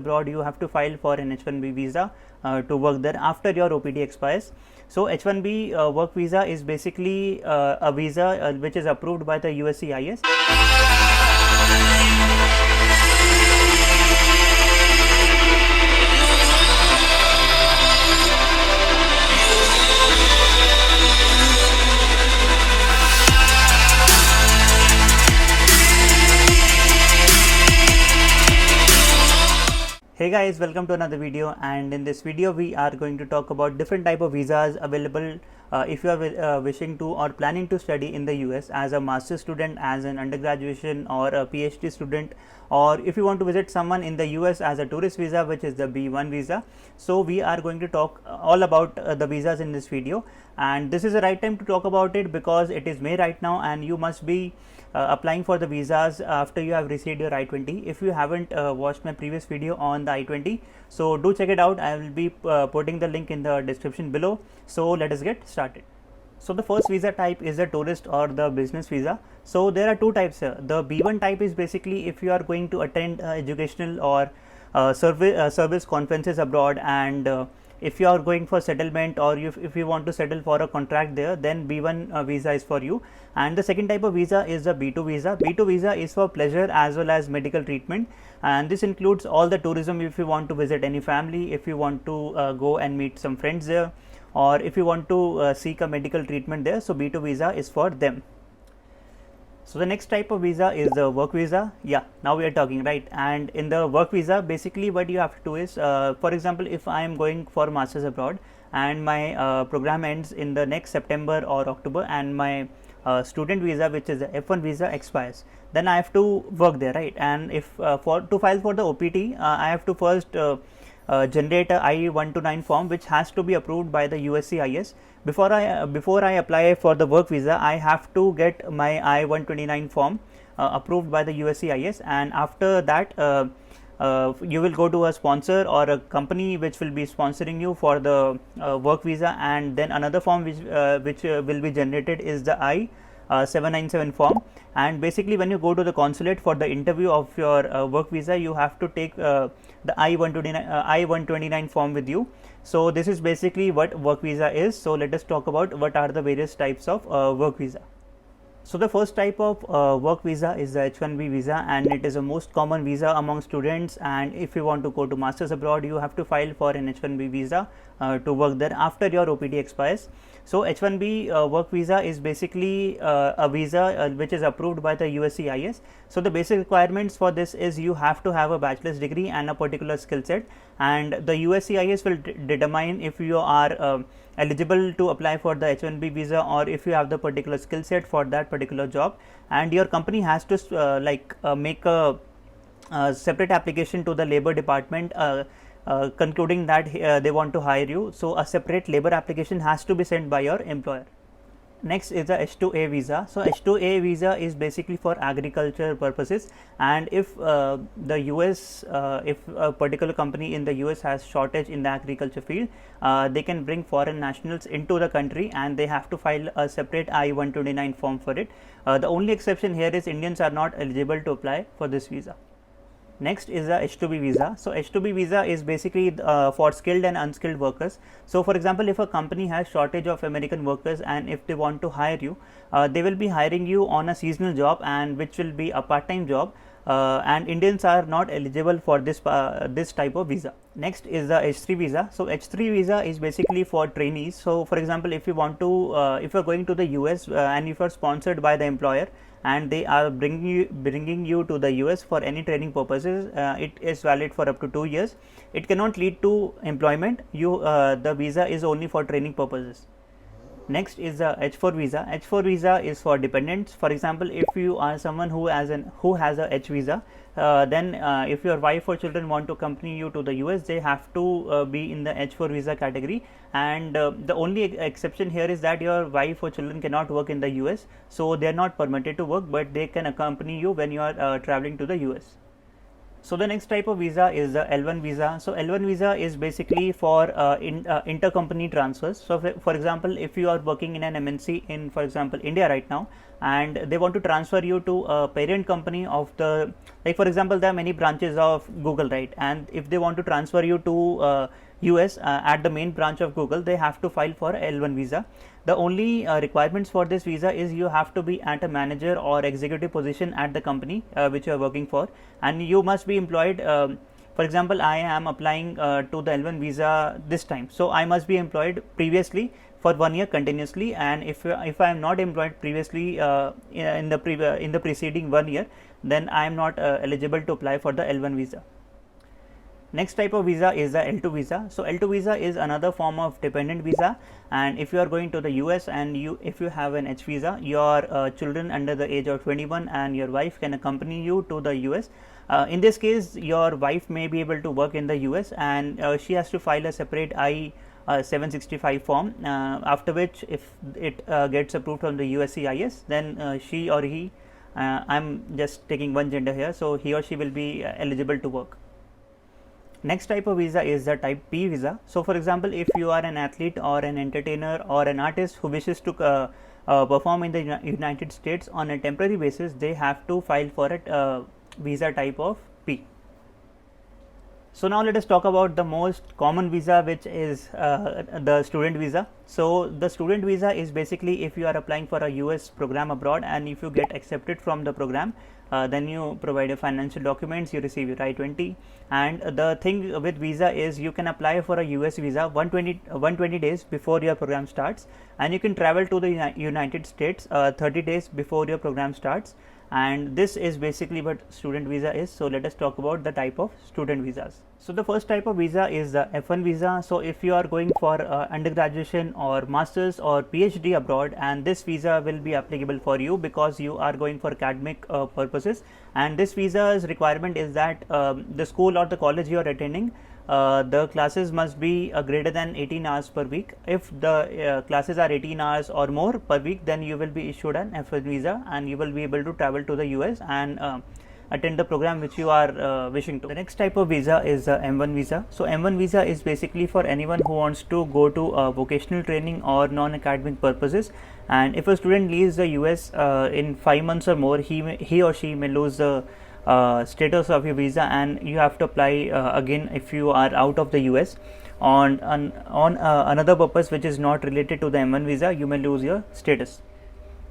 abroad, you have to file for an H1B visa to work there after your OPT expires. So H1B work visa is basically a visa which is approved by the USCIS. Hey guys, welcome to another video, and in this video we are going to talk about different type of visas available if you are wishing to or planning to study in the US as a master student, as an undergraduation or a PhD student, or if you want to visit someone in the US as a tourist visa, which is the B1 visa. So we are going to talk all about the visas in this video, and this is the right time to talk about it because it is May right now and you must be applying for the visas after you have received your I-20. If you haven't watched my previous video on the I-20, so do check it out. I will be putting the link in the description below. So let us get started. So the first visa type is the tourist or the business visa. So there are two types here. The B1 type is basically if you are going to attend educational or service conferences abroad, and if you are going for settlement or if you want to settle for a contract there, then B1 visa is for you. And the second type of visa is the B2 visa. B2 visa is for pleasure as well as medical treatment, and this includes all the tourism. If you want to visit any family, if you want to go and meet some friends there, or if you want to seek a medical treatment there, so B2 visa is for them. So the next type of visa is the work visa. Yeah, now we are talking, right? And in the work visa, basically what you have to do is, for example, if I am going for masters abroad and my program ends in the next September or October, and my student visa, which is the F1 visa, expires, then I have to work there, right? And if to file for the OPT, I have to first generate a I-129 form, which has to be approved by the USCIS. Before I apply for the work visa, I have to get my I-129 form approved by the USCIS, and after that you will go to a sponsor or a company which will be sponsoring you for the work visa, and then another form which will be generated is the I-797 form. And basically when you go to the consulate for the interview of your work visa, you have to take the I-129 form with you. So this is basically what work visa is. So let us talk about what are the various types of work visa. So the first type of work visa is the H1B visa, and it is the most common visa among students. And if you want to go to masters abroad, you have to file for an H1B visa to work there after your OPT expires. So H1B work visa is basically a visa which is approved by the USCIS. So the basic requirements for this is you have to have a bachelor's degree and a particular skill set, and the USCIS will determine if you are eligible to apply for the H1B visa or if you have the particular skill set for that particular job. And your company has to make a separate application to the labor department concluding that they want to hire you. So a separate labor application has to be sent by your employer. Next is the H2A visa. So H2A visa is basically for agriculture purposes, and if the US, if a particular company in the US has shortage in the agriculture field, they can bring foreign nationals into the country, and they have to file a separate I-129 form for it. The only exception here is Indians are not eligible to apply for this visa. Next is the H2B visa. So H2B visa is basically for skilled and unskilled workers. So for example, if a company has shortage of American workers and if they want to hire you, they will be hiring you on a seasonal job, and which will be a part-time job, and Indians are not eligible for this type of visa. Next is the H3 visa. So H3 visa is basically for trainees. So for example, if you want to if you are going to the US and if you are sponsored by the employer and they are bringing you to the US for any training purposes, it is valid for up to 2 years. It cannot lead to employment. The visa is only for training purposes. Next is the H4 visa. H4 visa is for dependents. For example, if you are someone who has a H visa, then if your wife or children want to accompany you to the US, they have to be in the H4 visa category. And the only exception here is that your wife or children cannot work in the US, so they are not permitted to work, but they can accompany you when you are traveling to the US. So the next type of visa is the L1 visa. So L1 visa is basically for intercompany transfers. So for example, if you are working in an MNC in, for example, India right now, and they want to transfer you to a parent company of the, like for example, there are many branches of Google, right? And if they want to transfer you to US at the main branch of Google, they have to file for L1 visa. The only requirements for this visa is you have to be at a manager or executive position at the company which you are working for, and you must be employed. For example, I am applying to the L1 visa this time, so I must be employed previously for 1 year continuously, and if I am not employed previously in the preceding 1 year, then I am not eligible to apply for the L1 visa. Next type of visa is the L2 visa. So L2 visa is another form of dependent visa, and if you are going to the US and if you have an H visa, your children under the age of 21 and your wife can accompany you to the US. In this case, your wife may be able to work in the US, and she has to file a separate I-765 form, after which if it gets approved from the USCIS, then she or he, I am just taking one gender here, so he or she will be eligible to work. Next type of visa is the type P visa. So for example, if you are an athlete or an entertainer or an artist who wishes to perform in the United States on a temporary basis, they have to file for a visa type of P. So now let us talk about the most common visa, which is the student visa. So the student visa is basically if you are applying for a US program abroad, and if you get accepted from the program, then you provide your financial documents, you receive your I-20, and the thing with visa is you can apply for a US visa 120 days before your program starts, and you can travel to the United States 30 days before your program starts, and this is basically what student visa is. So let us talk about the type of student visas. So the first type of visa is the F1 visa. So if you are going for undergraduation or masters or PhD abroad, and this visa will be applicable for you because you are going for academic purposes, and this visa's requirement is that the school or the college you are attending, the classes must be greater than 18 hours per week. If the classes are 18 hours or more per week, then you will be issued an F1 visa, and you will be able to travel to the US and attend the program which you are wishing to. The next type of visa is the M1 visa. So M1 visa is basically for anyone who wants to go to vocational training or non-academic purposes, and if a student leaves the US in 5 months or more, he or she may lose the status of your visa, and you have to apply again if you are out of the US on another purpose which is not related to the M1 visa. You may lose your status.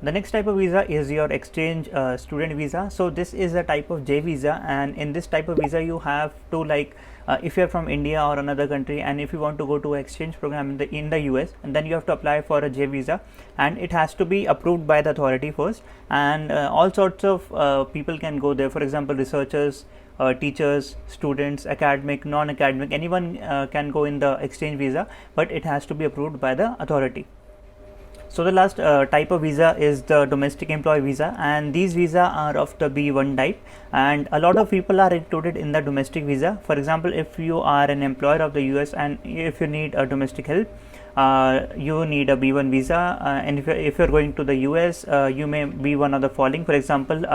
The next type of visa is your exchange student visa. So this is a type of J visa, and in this type of visa you have to, like if you are from India or another country, and if you want to go to an exchange program in the US, and then you have to apply for a J visa, and it has to be approved by the authority first, and all sorts of people can go there. For example, researchers, teachers, students, academic, non-academic, anyone can go in the exchange visa, but it has to be approved by the authority. So the last type of visa is the domestic employee visa, and these visa are of the B1 type, and a lot of people are included in the domestic visa. For example, if you are an employer of the US and if you need a domestic help, you need a B1 visa, and if you're going to the US, you may be one of the following. For example,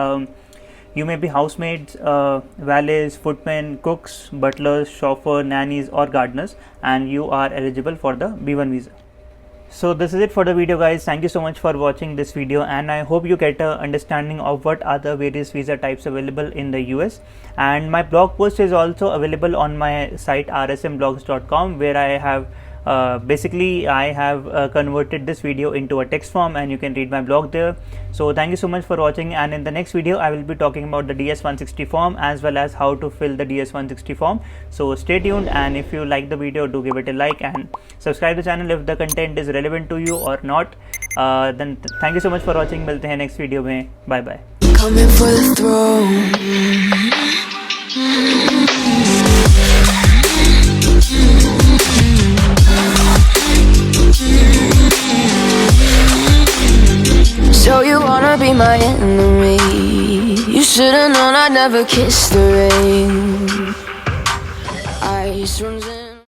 you may be housemaids, valets, footmen, cooks, butlers, chauffeur, nannies or gardeners, and you are eligible for the B1 visa. So this is it for the video, guys. Thank you so much for watching this video, and I hope you get an understanding of what are the various visa types available in the US. And my blog post is also available on my site rsmblogs.com, where I have basically I have converted this video into a text form, and you can read my blog there. So thank you so much for watching, and in the next video I will be talking about the DS-160 form as well as how to fill the DS-160 form. So stay tuned, and if you like the video, do give it a like and subscribe the channel if the content is relevant to you or not. Then thank you so much for watching. मिलते हैं next video में. Bye bye. Coming for the throne. So you wanna be my enemy? You should've known I'd never kiss the rain. Ice runs in